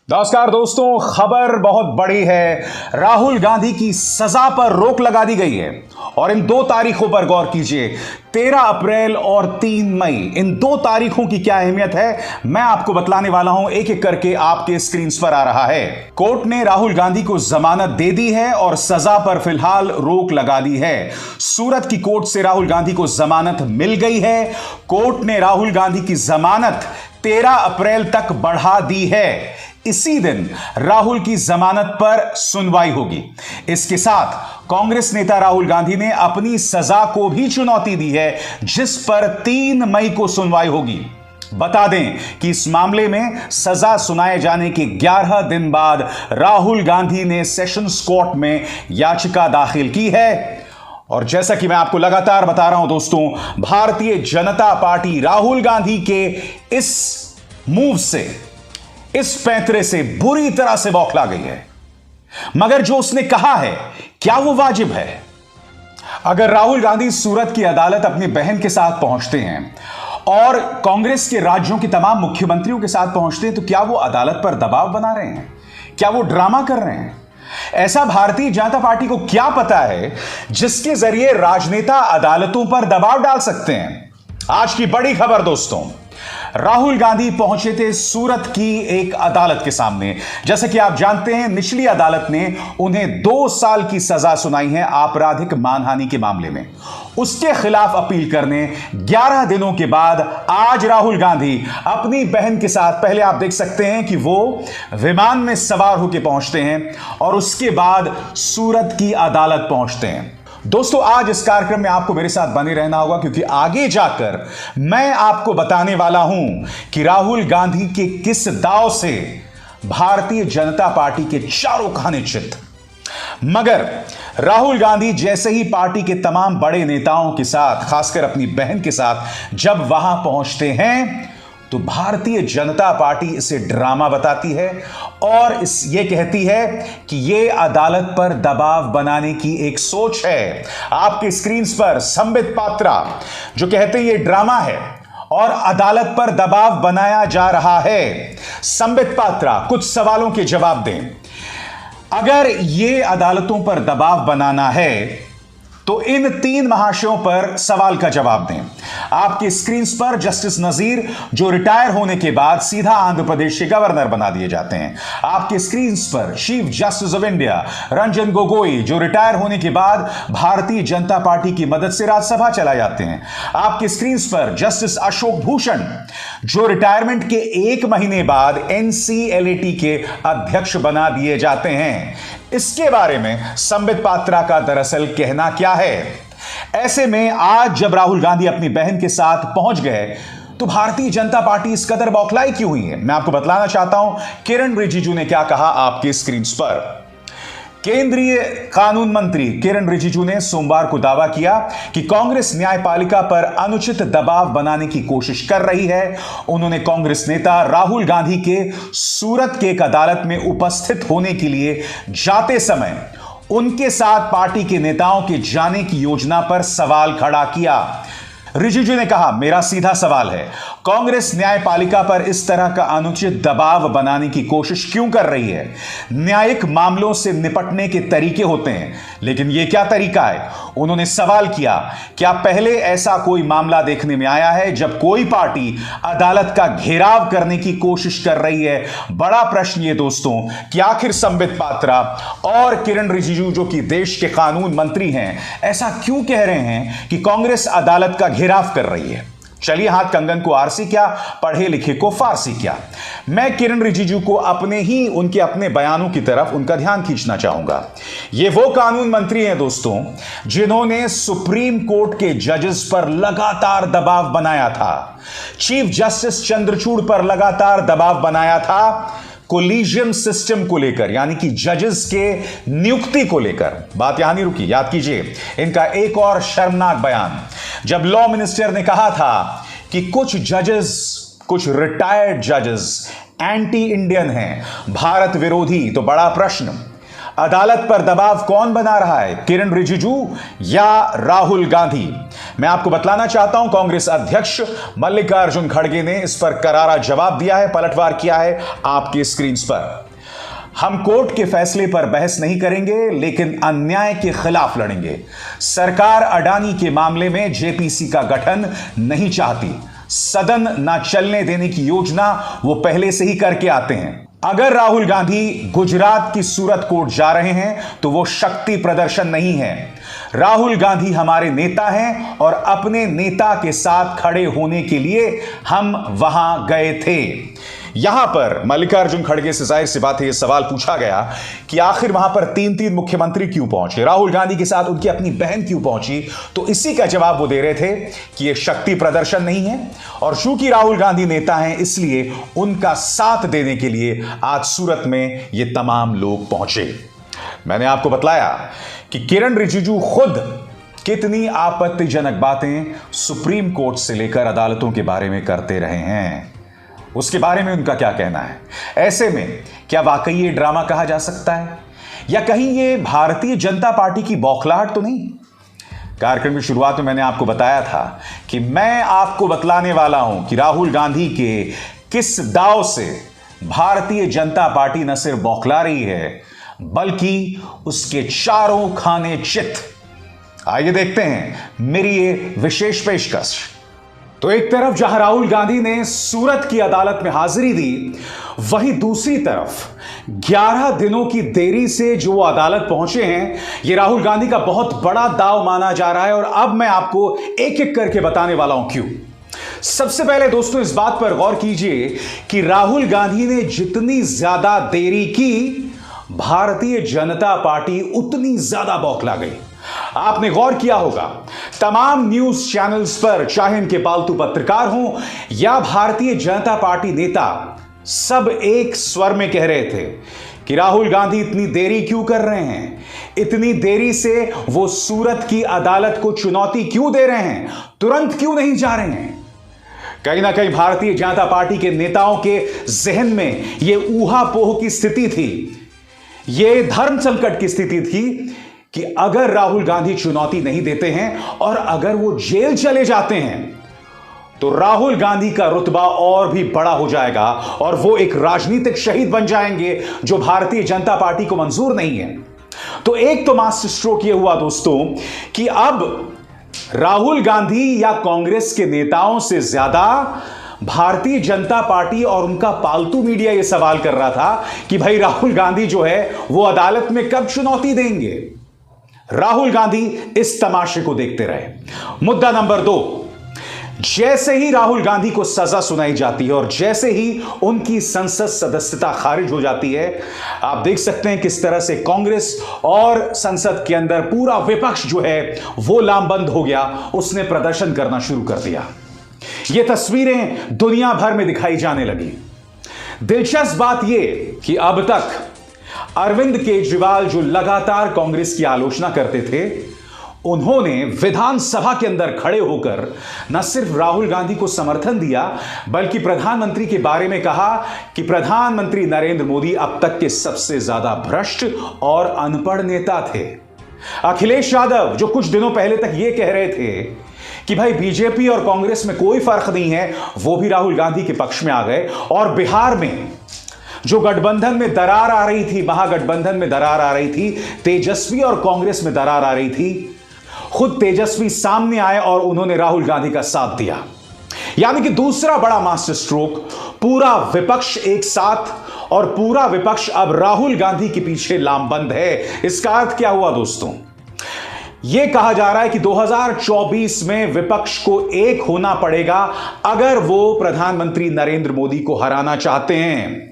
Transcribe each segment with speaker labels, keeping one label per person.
Speaker 1: नमस्कार दोस्तों, खबर बहुत बड़ी है। राहुल गांधी की सजा पर रोक लगा दी गई है और इन दो तारीखों पर गौर कीजिए, 13 अप्रैल और 3 मई। इन दो तारीखों की क्या अहमियत है मैं आपको बतलाने वाला हूं, एक एक करके आपके स्क्रीन पर आ रहा है। कोर्ट ने राहुल गांधी को जमानत दे दी है और सजा पर फिलहाल रोक लगा दी है। सूरत की कोर्ट से राहुल गांधी को जमानत मिल गई है। कोर्ट ने राहुल गांधी की जमानत 13 अप्रैल तक बढ़ा दी है। इसी दिन राहुल की जमानत पर सुनवाई होगी। इसके साथ कांग्रेस नेता राहुल गांधी ने अपनी सजा को भी चुनौती दी है, जिस पर 3 मई को सुनवाई होगी। बता दें कि इस मामले में सजा सुनाए जाने के 11 दिन बाद राहुल गांधी ने सेशंस कोर्ट में याचिका दाखिल की है। और जैसा कि मैं आपको लगातार बता रहा हूं दोस्तों, भारतीय जनता पार्टी राहुल गांधी के इस मूव से, इस पैंतरे से बुरी तरह से बौखला गई है। मगर जो उसने कहा है, क्या वो वाजिब है? अगर राहुल गांधी सूरत की अदालत अपनी बहन के साथ पहुंचते हैं और कांग्रेस के राज्यों के तमाम मुख्यमंत्रियों के साथ पहुंचते हैं, तो क्या वो अदालत पर दबाव बना रहे हैं? क्या वो ड्रामा कर रहे हैं? ऐसा भारतीय जनता पार्टी को क्या पता है जिसके जरिए राजनेता अदालतों पर दबाव डाल सकते हैं? आज की बड़ी खबर दोस्तों, राहुल गांधी पहुंचे थे सूरत की एक अदालत के सामने। जैसे कि आप जानते हैं, निचली अदालत ने उन्हें 2 साल की सजा सुनाई है आपराधिक मानहानि के मामले में। उसके खिलाफ अपील करने 11 दिनों के बाद आज राहुल गांधी अपनी बहन के साथ, पहले आप देख सकते हैं कि वो विमान में सवार होकर पहुंचते हैं और उसके बाद सूरत की अदालत पहुंचते हैं। दोस्तों, आज इस कार्यक्रम में आपको मेरे साथ बने रहना होगा, क्योंकि आगे जाकर मैं आपको बताने वाला हूं कि राहुल गांधी के किस दांव से भारतीय जनता पार्टी के चारों खाने चित। मगर राहुल गांधी जैसे ही पार्टी के तमाम बड़े नेताओं के साथ, खासकर अपनी बहन के साथ जब वहां पहुंचते हैं, तो भारतीय जनता पार्टी इसे ड्रामा बताती है और ये कहती है कि यह अदालत पर दबाव बनाने की एक सोच है। आपके स्क्रीन पर संबित पात्रा जो कहते हैं यह ड्रामा है और अदालत पर दबाव बनाया जा रहा है। संबित पात्रा, कुछ सवालों के जवाब दें। अगर यह अदालतों पर दबाव बनाना है तो इन 3 महाशयों पर सवाल का जवाब दें। आपके स्क्रीन पर जस्टिस नजीर, जो रिटायर होने के बाद सीधा आंध्र प्रदेश के गवर्नर बना दिए जाते हैं। आपके स्क्रीन पर chief justice of India Ranjan Gogoi, जो रिटायर होने के बाद भारतीय जनता पार्टी की मदद से राज्यसभा चला जाते हैं। आपके स्क्रीन पर जस्टिस अशोक भूषण, जो रिटायरमेंट के 1 महीने बाद NCLAT के अध्यक्ष बना दिए जाते हैं। इसके बारे में संबित पात्रा का दरअसल कहना क्या है? ऐसे में आज जब राहुल गांधी अपनी बहन के साथ पहुंच गए, तो भारतीय जनता पार्टी इस कदर बौखलाई क्यों हुई है? मैं आपको बतलाना चाहता हूं किरण रिजिजू ने क्या कहा आपके स्क्रीन पर। केंद्रीय कानून मंत्री किरण रिजिजू ने सोमवार को दावा किया कि कांग्रेस न्यायपालिका पर अनुचित दबाव बनाने की कोशिश कर रही है। उन्होंने कांग्रेस नेता राहुल गांधी के सूरत के एक अदालत में उपस्थित होने के लिए जाते समय उनके साथ पार्टी के नेताओं के जाने की योजना पर सवाल खड़ा किया। रिजिजू ने कहा, मेरा सीधा सवाल है, कांग्रेस न्यायपालिका पर इस तरह का अनुचित दबाव बनाने की कोशिश क्यों कर रही है? न्यायिक मामलों से निपटने के तरीके होते हैं, लेकिन यह क्या तरीका है? उन्होंने सवाल किया, क्या पहले ऐसा कोई मामला देखने में आया है जब कोई पार्टी अदालत का घेराव करने की कोशिश कर रही है? बड़ा प्रश्न ये दोस्तों कि आखिर संबित पात्रा और किरण रिजिजू, जो कि देश के कानून मंत्री हैं, ऐसा क्यों कह रहे हैं कि कांग्रेस अदालत का घेराव कर रही है? चलिए, हाथ कंगन को आरसी क्या, पढ़े लिखे को फारसी क्या। मैं किरण रिजिजू को उनके अपने बयानों की तरफ उनका ध्यान खींचना चाहूंगा। ये वो कानून मंत्री हैं दोस्तों जिन्होंने सुप्रीम कोर्ट के जजेस पर लगातार दबाव बनाया था, चीफ जस्टिस चंद्रचूड़ पर लगातार दबाव बनाया था, कोलिजियम सिस्टम को लेकर, यानी कि जजेस के नियुक्ति को लेकर। बात यहां नहीं रुकी, याद कीजिए इनका एक और शर्मनाक बयान, जब लॉ मिनिस्टर ने कहा था कि कुछ जजेस, कुछ रिटायर्ड जजेस एंटी इंडियन हैं, भारत विरोधी। तो बड़ा प्रश्न, अदालत पर दबाव कौन बना रहा है, किरण रिजिजू या राहुल गांधी? मैं आपको बतलाना चाहता हूं, कांग्रेस अध्यक्ष मल्लिकार्जुन खड़गे ने इस पर करारा जवाब दिया है, पलटवार किया है आपकी स्क्रीन पर। हम कोर्ट के फैसले पर बहस नहीं करेंगे, लेकिन अन्याय के खिलाफ लड़ेंगे। सरकार अडानी के मामले में जेपीसी का गठन नहीं चाहती। सदन ना चलने देने की योजना वो पहले से ही करके आते हैं। अगर राहुल गांधी गुजरात की सूरत कोर्ट जा रहे हैं तो वो शक्ति प्रदर्शन नहीं है। राहुल गांधी हमारे नेता हैं और अपने नेता के साथ खड़े होने के लिए हम वहां गए थे। यहां पर मल्लिकार्जुन खड़गे से जाहिर सी बात है, यह सवाल पूछा गया कि आखिर वहां पर तीन मुख्यमंत्री क्यों पहुंचे, राहुल गांधी के साथ उनकी अपनी बहन क्यों पहुंची। तो इसी का जवाब वो दे रहे थे कि यह शक्ति प्रदर्शन नहीं है, और चूंकि राहुल गांधी नेता हैं इसलिए उनका साथ देने के लिए आज सूरत में ये तमाम लोग पहुंचे। मैंने आपको बतलाया कि किरण रिजिजू खुद कितनी आपत्तिजनक बातें सुप्रीम कोर्ट से लेकर अदालतों के बारे में करते रहे हैं, उसके बारे में उनका क्या कहना है। ऐसे में क्या वाकई ये ड्रामा कहा जा सकता है, या कहीं ये भारतीय जनता पार्टी की बौखलाहट तो नहीं। कार्यक्रम की शुरुआत में मैंने आपको बताया था कि मैं आपको बतलाने वाला हूं कि राहुल गांधी के किस दांव से भारतीय जनता पार्टी न सिर्फ बौखला रही है बल्कि उसके चारों खाने चित। आइए देखते हैं मेरी ये विशेष पेशकश। तो एक तरफ जहां राहुल गांधी ने सूरत की अदालत में हाजिरी दी, वहीं दूसरी तरफ 11 दिनों की देरी से जो अदालत पहुंचे हैं, यह राहुल गांधी का बहुत बड़ा दांव माना जा रहा है। और अब मैं आपको एक एक करके बताने वाला हूं क्यों। सबसे पहले दोस्तों इस बात पर गौर कीजिए कि राहुल गांधी ने जितनी ज्यादा देरी की, भारतीय जनता पार्टी उतनी ज्यादा बौखला गई। आपने गौर किया होगा, तमाम न्यूज चैनल्स पर, चाहे इनके पालतू पत्रकार हों या भारतीय जनता पार्टी नेता, सब एक स्वर में कह रहे थे कि राहुल गांधी इतनी देरी क्यों कर रहे हैं, इतनी देरी से वो सूरत की अदालत को चुनौती क्यों दे रहे हैं, तुरंत क्यों नहीं जा रहे हैं। कहीं ना कहीं भारतीय जनता पार्टी के नेताओं के जहन में यह ऊहापोह की स्थिति थी, यह धर्म संकट की स्थिति थी कि अगर राहुल गांधी चुनौती नहीं देते हैं और अगर वो जेल चले जाते हैं तो राहुल गांधी का रुतबा और भी बड़ा हो जाएगा और वो एक राजनीतिक शहीद बन जाएंगे, जो भारतीय जनता पार्टी को मंजूर नहीं है। तो एक तो मास्टर स्ट्रोक ये हुआ दोस्तों कि अब राहुल गांधी या कांग्रेस के नेताओं से ज्यादा भारतीय जनता पार्टी और उनका पालतू मीडिया यह सवाल कर रहा था कि भाई राहुल गांधी जो है वो अदालत में कब चुनौती देंगे। राहुल गांधी इस तमाशे को देखते रहे। मुद्दा नंबर 2, जैसे ही राहुल गांधी को सजा सुनाई जाती है और जैसे ही उनकी संसद सदस्यता खारिज हो जाती है, आप देख सकते हैं किस तरह से कांग्रेस और संसद के अंदर पूरा विपक्ष जो है वो लामबंद हो गया, उसने प्रदर्शन करना शुरू कर दिया। ये तस्वीरें दुनिया भर में दिखाई जाने लगी। दिलचस्प बात यह कि अब तक अरविंद केजरीवाल जो लगातार कांग्रेस की आलोचना करते थे, उन्होंने विधानसभा के अंदर खड़े होकर न सिर्फ राहुल गांधी को समर्थन दिया बल्कि प्रधानमंत्री के बारे में कहा कि प्रधानमंत्री नरेंद्र मोदी अब तक के सबसे ज्यादा भ्रष्ट और अनपढ़ नेता थे। अखिलेश यादव जो कुछ दिनों पहले तक यह कह रहे थे कि भाई बीजेपी और कांग्रेस में कोई फर्क नहीं है, वो भी राहुल गांधी के पक्ष में आ गए। और बिहार में जो गठबंधन में दरार आ रही थी, महागठबंधन में दरार आ रही थी, तेजस्वी और कांग्रेस में दरार आ रही थी, खुद तेजस्वी सामने आए और उन्होंने राहुल गांधी का साथ दिया। यानी कि दूसरा बड़ा मास्टर स्ट्रोक, पूरा विपक्ष एक साथ और पूरा विपक्ष अब राहुल गांधी के पीछे लामबंद है। इसका अर्थ क्या हुआ दोस्तों? यह कहा जा रहा है कि 2024 में विपक्ष को एक होना पड़ेगा अगर वो प्रधानमंत्री नरेंद्र मोदी को हराना चाहते हैं,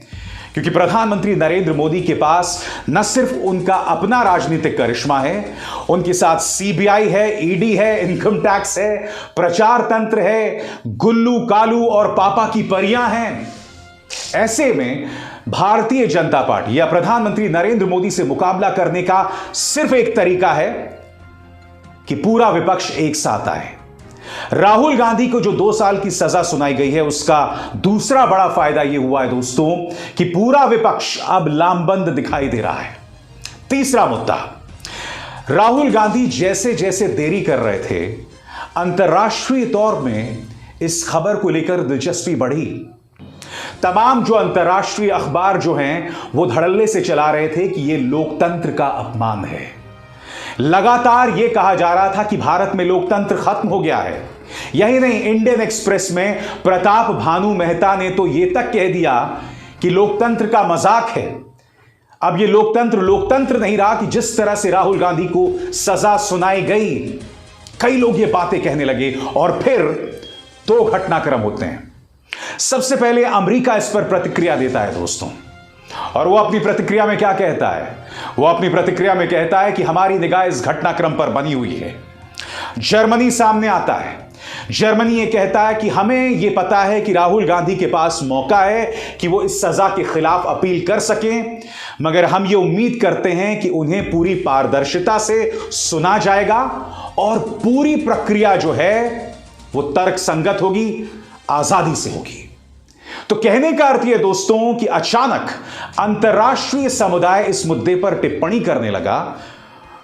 Speaker 1: क्योंकि प्रधानमंत्री नरेंद्र मोदी के पास न सिर्फ उनका अपना राजनीतिक करिश्मा है, उनके साथ सीबीआई है, ईडी है, इनकम टैक्स है, प्रचार तंत्र है, गुल्लू कालू और पापा की परियां हैं। ऐसे में भारतीय जनता पार्टी या प्रधानमंत्री नरेंद्र मोदी से मुकाबला करने का सिर्फ एक तरीका है कि पूरा विपक्ष एक साथ आए। राहुल गांधी को जो 2 साल की सजा सुनाई गई है, उसका दूसरा बड़ा फायदा यह हुआ है दोस्तों कि पूरा विपक्ष अब लामबंद दिखाई दे रहा है। तीसरा मुद्दा, राहुल गांधी जैसे जैसे देरी कर रहे थे, अंतर्राष्ट्रीय तौर में इस खबर को लेकर दिलचस्पी बढ़ी। तमाम जो अंतर्राष्ट्रीय अखबार जो हैं वो धड़ल्ले से चला रहे थे कि ये लोकतंत्र का अपमान है। लगातार ये कहा जा रहा था कि भारत में लोकतंत्र खत्म हो गया है। यही नहीं, इंडियन एक्सप्रेस में प्रताप भानु मेहता ने तो ये तक कह दिया कि लोकतंत्र का मजाक है। अब ये लोकतंत्र नहीं रहा कि जिस तरह से राहुल गांधी को सजा सुनाई गई, कई लोग ये बातें कहने लगे और फिर दो घटनाक्रम होते हैं। सबसे पहले अमेरिका इस पर प्रतिक्रिया देता है दोस्तों, और वो अपनी प्रतिक्रिया में क्या कहता है? वो अपनी प्रतिक्रिया में कहता है कि हमारी निगाह इस घटनाक्रम पर बनी हुई है। जर्मनी सामने आता है। जर्मनी ये कहता है कि हमें ये पता है कि राहुल गांधी के पास मौका है कि वो इस सजा के खिलाफ अपील कर सकें, मगर हम ये उम्मीद करते हैं कि उन्हें पूरी पारदर्शिता से सुना जाएगा और पूरी प्रक्रिया जो है वो तर्क संगत होगी, आजादी से होगी। तो कहने का अर्थ यह दोस्तों कि अचानक अंतर्राष्ट्रीय समुदाय इस मुद्दे पर टिप्पणी करने लगा,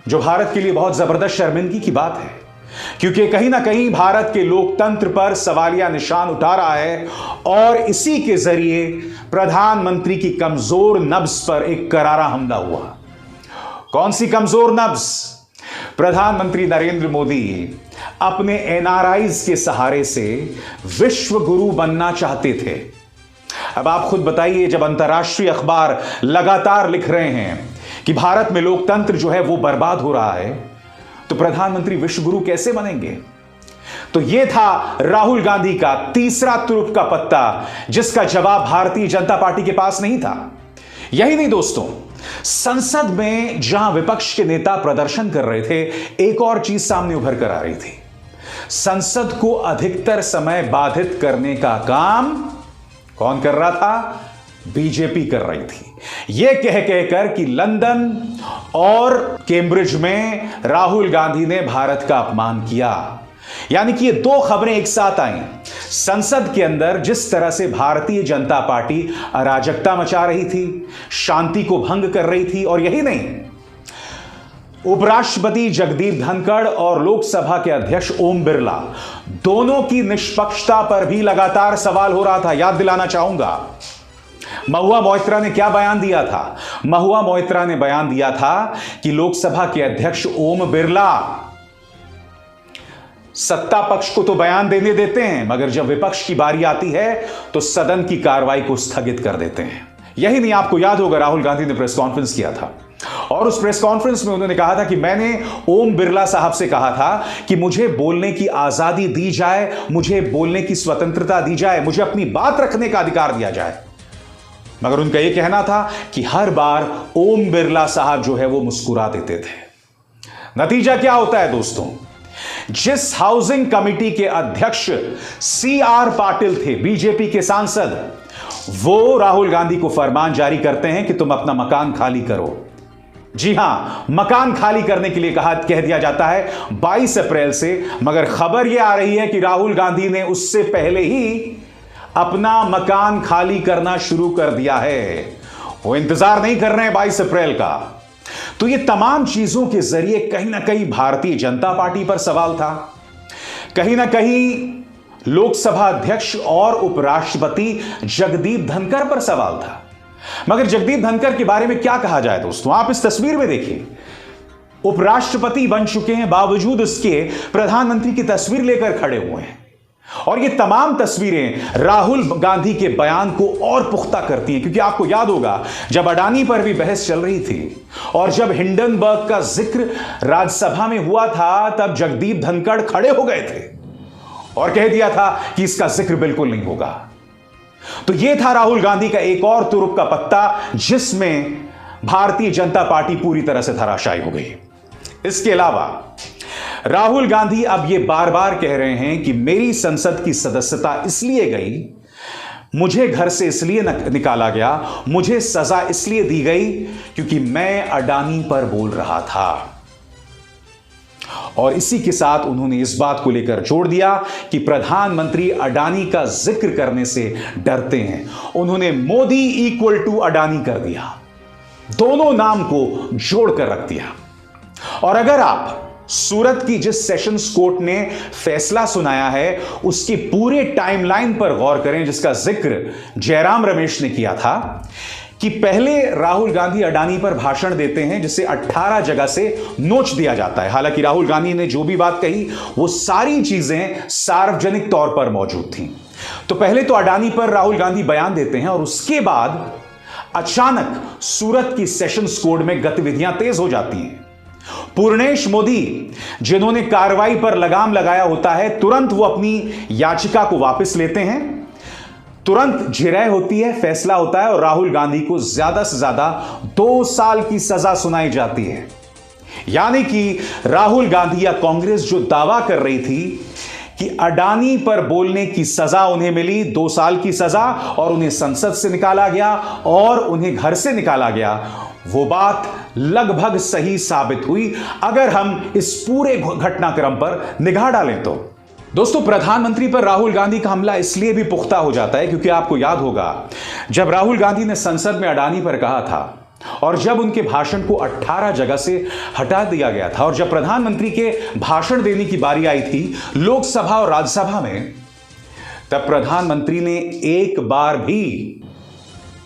Speaker 1: जो भारत के लिए बहुत जबरदस्त शर्मिंदगी की बात है, क्योंकि कहीं ना कहीं भारत के लोकतंत्र पर सवालिया निशान उठा रहा है और इसी के जरिए प्रधानमंत्री की कमजोर नब्ज पर एक करारा हमला हुआ। कौन सी कमजोर नब्ज? प्रधानमंत्री नरेंद्र मोदी अपने एनआरआईज के सहारे से विश्व गुरु बनना चाहते थे। अब आप खुद बताइए, जब अंतर्राष्ट्रीय अखबार लगातार लिख रहे हैं कि भारत में लोकतंत्र जो है वो बर्बाद हो रहा है, तो प्रधानमंत्री विश्वगुरु कैसे बनेंगे? तो यह था राहुल गांधी का तीसरा तुरुप का पत्ता, जिसका जवाब भारतीय जनता पार्टी के पास नहीं था। यही नहीं दोस्तों, संसद में जहां विपक्ष के नेता प्रदर्शन कर रहे थे, एक और चीज सामने उभर कर आ रही थी। संसद को अधिकतर समय बाधित करने का काम कौन कर रहा था? बीजेपी कर रही थी। यह कह कहकर कि लंदन और कैम्ब्रिज में राहुल गांधी ने भारत का अपमान किया। यानी कि ये दो खबरें एक साथ आई। संसद के अंदर जिस तरह से भारतीय जनता पार्टी अराजकता मचा रही थी, शांति को भंग कर रही थी, और यही नहीं, उपराष्ट्रपति जगदीप धनखड़ और लोकसभा के अध्यक्ष ओम बिरला दोनों की निष्पक्षता पर भी लगातार सवाल हो रहा था। याद दिलाना चाहूंगा, महुआ मोइत्रा ने क्या बयान दिया था? महुआ मोइत्रा ने बयान दिया था कि लोकसभा के अध्यक्ष ओम बिरला सत्ता पक्ष को तो बयान देने देते हैं, मगर जब विपक्ष की बारी आती है तो सदन की कार्रवाई को स्थगित कर देते हैं। यही नहीं, आपको याद होगा राहुल गांधी ने प्रेस कॉन्फ्रेंस किया था और उस प्रेस कॉन्फ्रेंस में उन्होंने कहा था कि मैंने ओम बिरला साहब से कहा था कि मुझे बोलने की आजादी दी जाए, मुझे बोलने की स्वतंत्रता दी जाए, मुझे अपनी बात रखने का अधिकार दिया जाए। मगर उनका यह कहना था कि हर बार ओम बिरला साहब जो है वो मुस्कुरा देते थे। नतीजा क्या होता है दोस्तों? जिस हाउसिंग कमेटी के अध्यक्ष CR पाटिल थे, बीजेपी के सांसद, वो राहुल गांधी को फरमान जारी करते हैं कि तुम अपना मकान खाली करो। जी हां, मकान खाली करने के लिए कह दिया जाता है 22 अप्रैल से, मगर खबर यह आ रही है कि राहुल गांधी ने उससे पहले ही अपना मकान खाली करना शुरू कर दिया है। वो इंतजार नहीं कर रहे हैं 22 अप्रैल का। तो ये तमाम चीजों के जरिए कहीं ना कहीं भारतीय जनता पार्टी पर सवाल था, कहीं ना कहीं लोकसभा अध्यक्ष और उपराष्ट्रपति जगदीप धनखड़ पर सवाल था। मगर जगदीप धनखड़ के बारे में क्या कहा जाए दोस्तों? आप इस तस्वीर में देखिए, उपराष्ट्रपति बन चुके हैं, बावजूद उसके प्रधानमंत्री की तस्वीर लेकर खड़े हुए हैं। और ये तमाम तस्वीरें राहुल गांधी के बयान को और पुख्ता करती हैं, क्योंकि आपको याद होगा जब अडानी पर भी बहस चल रही थी और जब हिंडनबर्ग का जिक्र राज्यसभा में हुआ था, तब जगदीप धनखड़ खड़े हो गए थे और कह दिया था कि इसका जिक्र बिल्कुल नहीं होगा। तो यह था राहुल गांधी का एक और तुरुप का पत्ता, जिसमें भारतीय जनता पार्टी पूरी तरह से धराशायी हो गई। इसके अलावा राहुल गांधी अब यह बार बार कह रहे हैं कि मेरी संसद की सदस्यता इसलिए गई, मुझे घर से इसलिए निकाला गया, मुझे सजा इसलिए दी गई क्योंकि मैं अडानी पर बोल रहा था। और इसी के साथ उन्होंने इस बात को लेकर जोड़ दिया कि प्रधानमंत्री अडानी का जिक्र करने से डरते हैं। उन्होंने मोदी इक्वल टू अडानी कर दिया, दोनों नाम को जोड़कर रख दिया। और अगर आप सूरत की जिस सेशंस कोर्ट ने फैसला सुनाया है उसकी पूरे टाइमलाइन पर गौर करें, जिसका जिक्र जयराम रमेश ने किया था कि पहले राहुल गांधी अडानी पर भाषण देते हैं जिसे 18 जगह से नोच दिया जाता है। हालांकि राहुल गांधी ने जो भी बात कही वो सारी चीजें सार्वजनिक तौर पर मौजूद थीं। तो पहले तो अडानी पर राहुल गांधी बयान देते हैं और उसके बाद अचानक सूरत की सेशंस कोर्ट में गतिविधियां तेज हो जाती हैं। पूर्णेश मोदी, जिन्होंने कार्रवाई पर लगाम लगाया होता है, तुरंत वो अपनी याचिका को वापस लेते हैं, तुरंत जिरह होती है, फैसला होता है और राहुल गांधी को ज्यादा से ज्यादा 2 साल की सजा सुनाई जाती है। यानी कि राहुल गांधी या कांग्रेस जो दावा कर रही थी कि अडानी पर बोलने की सजा उन्हें मिली, 2 साल की सजा, और उन्हें संसद से निकाला गया और उन्हें घर से निकाला गया, वो बात लगभग सही साबित हुई अगर हम इस पूरे घटनाक्रम पर निगाह डालें तो। दोस्तों, प्रधानमंत्री पर राहुल गांधी का हमला इसलिए भी पुख्ता हो जाता है क्योंकि आपको याद होगा जब राहुल गांधी ने संसद में अडानी पर कहा था और जब उनके भाषण को 18 जगह से हटा दिया गया था और जब प्रधानमंत्री के भाषण देने की बारी आई थी लोकसभा और राज्यसभा में, तब प्रधानमंत्री ने एक बार भी,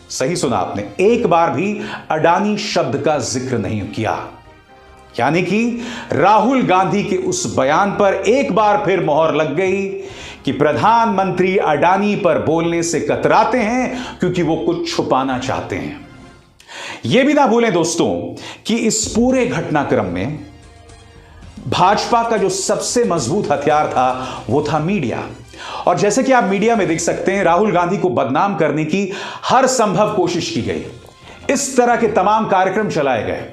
Speaker 1: सही सुना आपने, एक बार भी अडानी शब्द का जिक्र नहीं किया। यानी कि राहुल गांधी के उस बयान पर एक बार फिर मोहर लग गई कि प्रधानमंत्री अडानी पर बोलने से कतराते हैं क्योंकि वो कुछ छुपाना चाहते हैं। यह भी ना भूलें दोस्तों कि इस पूरे घटनाक्रम में भाजपा का जो सबसे मजबूत हथियार था वो था मीडिया। और जैसे कि आप मीडिया में देख सकते हैं, राहुल गांधी को बदनाम करने की हर संभव कोशिश की गई, इस तरह के तमाम कार्यक्रम चलाए गए।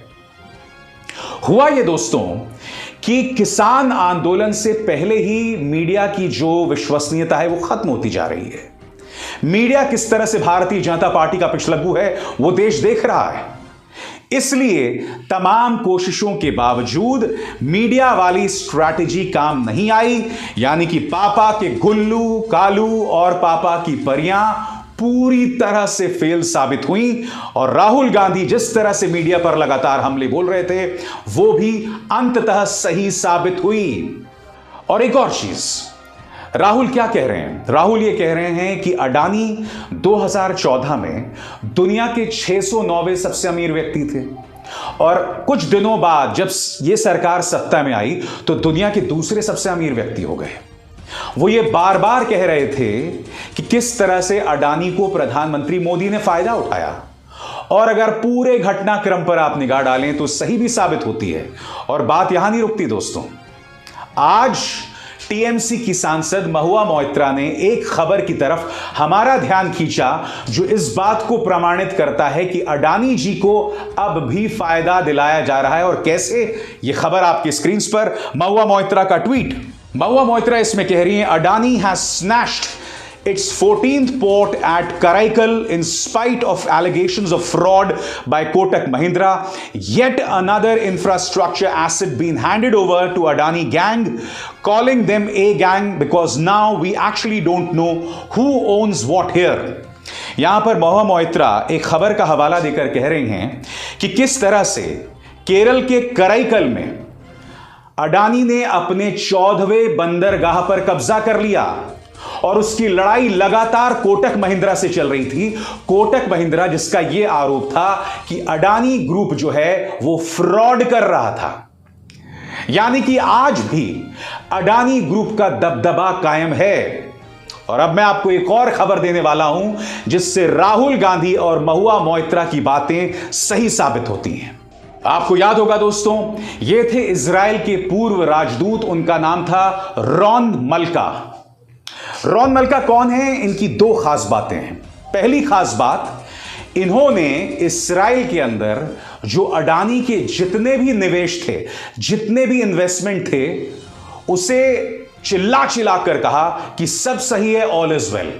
Speaker 1: हुआ यह दोस्तों कि किसान आंदोलन से पहले ही मीडिया की जो विश्वसनीयता है वो खत्म होती जा रही है। मीडिया किस तरह से भारतीय जनता पार्टी का पिछलग्गू है वो देश देख रहा है। इसलिए तमाम कोशिशों के बावजूद मीडिया वाली स्ट्रैटेजी काम नहीं आई, यानी कि पापा के गुल्लू कालू और पापा की परियां पूरी तरह से फेल साबित हुई और राहुल गांधी जिस तरह से मीडिया पर लगातार हमले बोल रहे थे वो भी अंततः सही साबित हुई। और एक और चीज, राहुल क्या कह रहे हैं? राहुल ये कह रहे हैं कि अडानी 2014 में दुनिया के 609वें सबसे अमीर व्यक्ति थे और कुछ दिनों बाद जब ये सरकार सत्ता में आई तो दुनिया के दूसरे सबसे अमीर व्यक्ति हो गए। वो ये बार बार कह रहे थे कि किस तरह से अडानी को प्रधानमंत्री मोदी ने फायदा उठाया और अगर पूरे घटनाक्रम पर आप निगाह डालें तो सही भी साबित होती है। और बात यहां नहीं रुकती दोस्तों, आज टीएमसी की सांसद महुआ मोइत्रा ने एक खबर की तरफ हमारा ध्यान खींचा जो इस बात को प्रमाणित करता है कि अडानी जी को अब भी फायदा दिलाया जा रहा है। और कैसे, यह खबर आपकी स्क्रीन पर, महुआ मोइत्रा का ट्वीट। महुआ मोइत्रा इसमें कह रही हैं, Adani has snatched its 14th port at Karaikal in spite of allegations of fraud by Kotak Mahindra. Yet another infrastructure asset being handed over to Adani gang, calling them a gang because now we actually don't know who owns what here. यहां पर महुआ मोइत्रा एक खबर का हवाला देकर कह रही हैं कि किस तरह से केरल के कराईकल में अडानी ने अपने 14वें बंदरगाह पर कब्जा कर लिया और उसकी लड़ाई लगातार कोटक महिंद्रा से चल रही थी। कोटक महिंद्रा जिसका यह आरोप था कि अडानी ग्रुप जो है वो फ्रॉड कर रहा था। यानी कि आज भी अडानी ग्रुप का दबदबा कायम है। और अब मैं आपको एक और खबर देने वाला हूं जिससे राहुल गांधी और महुआ मोइत्रा की बातें सही साबित होती हैं। आपको याद होगा दोस्तों, ये थे इजराइल के पूर्व राजदूत, उनका नाम था रॉन मल्का। रॉन मल्का कौन है? इनकी 2 खास बातें हैं। पहली खास बात, इन्होंने इस्राइल के अंदर जो अडानी के जितने भी निवेश थे, जितने भी इन्वेस्टमेंट थे, उसे चिल्ला चिल्ला कर कहा कि सब सही है, ऑल इज वेल।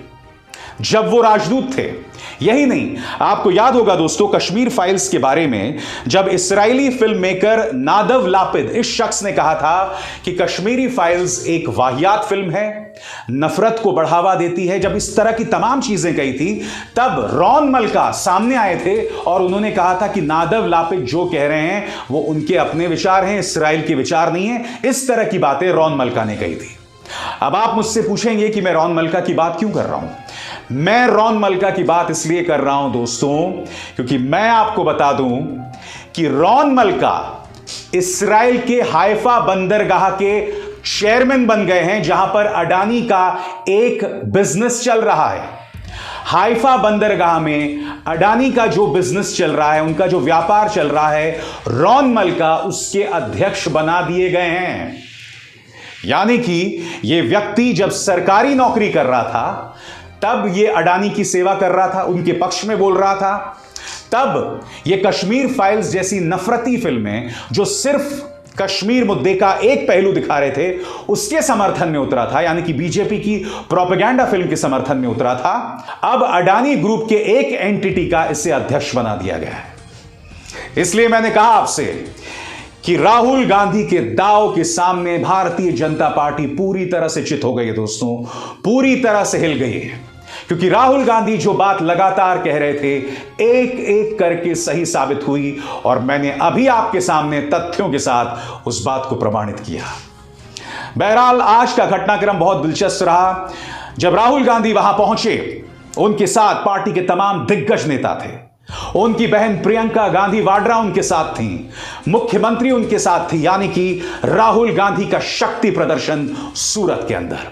Speaker 1: जब वो राजदूत थे। यही नहीं, आपको याद होगा दोस्तों कश्मीर फाइल्स के बारे में, जब इस्राएली फिल्म मेकर नादव लापिद इस शख्स ने कहा था कि कश्मीरी फाइल्स एक वाहियात फिल्म है, नफरत को बढ़ावा देती है, जब इस तरह की तमाम चीजें कही थी, तब रॉन मल्का सामने आए थे और उन्होंने कहा था कि नादव लापिद जो कह रहे हैं वो उनके अपने विचार हैं, इसराइल के विचार नहीं है। इस तरह की बातें रॉन मल्का ने कही थी। अब आप मुझसे पूछेंगे कि मैं रॉन मल्का की बात क्यों कर रहा हूं। मैं रॉन मल्का की बात इसलिए कर रहा हूं दोस्तों, क्योंकि मैं आपको बता दूं कि रॉन मल्का इस्राएल के हाइफा बंदरगाह के चेयरमैन बन गए हैं, जहां पर अडानी का एक बिजनेस चल रहा है। हाइफा बंदरगाह में अडानी का जो बिजनेस चल रहा है, उनका जो व्यापार चल रहा है, रॉन मल्का उसके अध्यक्ष बना दिए गए हैं। यानी कि यह व्यक्ति जब सरकारी नौकरी कर रहा था तब यह अडानी की सेवा कर रहा था, उनके पक्ष में बोल रहा था। तब यह कश्मीर फाइल्स जैसी नफरती फिल्में जो सिर्फ कश्मीर मुद्दे का एक पहलू दिखा रहे थे, उसके समर्थन में उतरा था, यानी कि बीजेपी की प्रोपेगेंडा फिल्म के समर्थन में उतरा था। अब अडानी ग्रुप के एक एंटिटी का इसे अध्यक्ष बना दिया गया है। इसलिए मैंने कहा आपसे कि राहुल गांधी के दांव के सामने भारतीय जनता पार्टी पूरी तरह से चित हो गई है दोस्तों, पूरी तरह से हिल गई है। क्योंकि राहुल गांधी जो बात लगातार कह रहे थे, एक एक करके सही साबित हुई, और मैंने अभी आपके सामने तथ्यों के साथ उस बात को प्रमाणित किया। बहरहाल आज का घटनाक्रम बहुत दिलचस्प रहा। जब राहुल गांधी वहां पहुंचे, उनके साथ पार्टी के तमाम दिग्गज नेता थे। उनकी बहन प्रियंका गांधी वाड्रा उनके साथ थी, मुख्यमंत्री उनके साथ थी, यानी कि राहुल गांधी का शक्ति प्रदर्शन सूरत के अंदर।